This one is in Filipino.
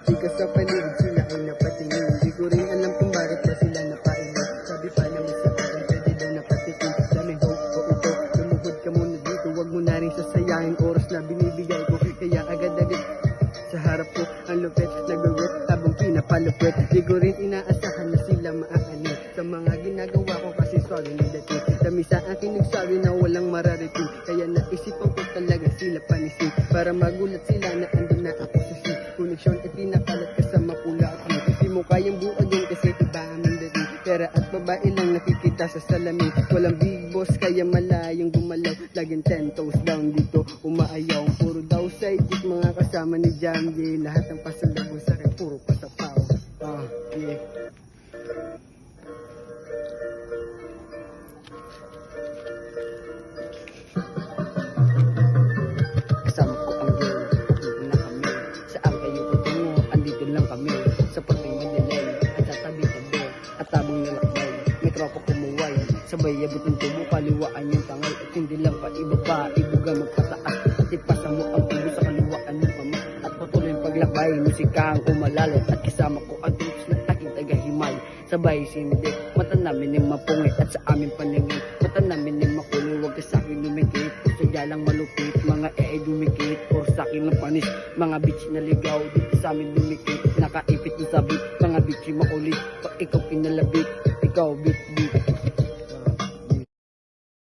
Di ka sa paligid sila ay napatingin. Di ko rin alam kung bakit ba sila napailan. Sabi pa naman sa akin pwede daw napatikin. Daming ho o ito, lumuhod ka muna dito. Huwag mo na rin sasayangin oras na binibigay ko. Kaya agad-agad sa harap ko ang lupit, nagwawet habang pinapalupit. Di ko rin inaasahan na sila maaanin sa mga ginagawa ko kasi sorry na dati. Dami sa akin nagsabi na walang mararating. Kaya naisipan ko talaga sila panisin para magulat sila na andun na ako sa sin. Koneksyon ay pinakalat kasama pula at mo. Di mo kayang buagin kasi iba aming dati. Pera at babae lang nakikita sa salamin. Walang big boss kaya malayong gumalaw. Laging 10 toes down dito umaayaw. Puro daw sidekick mga kasama ni Jamie. Lahat ng pasalubong sa akin puro pasapaw. Yeah. Kasama ko ang girl, dito na kami. Saan kayo patungo? Andito lang kami. Sa puting madilim at sa tabi-tabi at tabong nilakbay. May tropa kumuway, sabay abot ng tubo, kaliwaan yung tangay. At hindi lang pa ibaba, ibuga magpataas. At ipasang mo ang tubo sa kaluwaan ng kamay. At patuloy ang paglakbay, musika ang umalalot. At kasama ko ang troops na aking tagahimay. Sabay sinidi, mata namin yung mapungit. At sa aming paningin, mata namin yung makuloy. Huwag ka sa'kin lumikit, sadya lang malupit. Mga dumikit, or sa'kin ng panis. Mga bitch na ligaw, dito sa'min dumikit. Nakaipit ng sabit, mga bitch makulit. Pag ikaw pinalabit, ikaw bit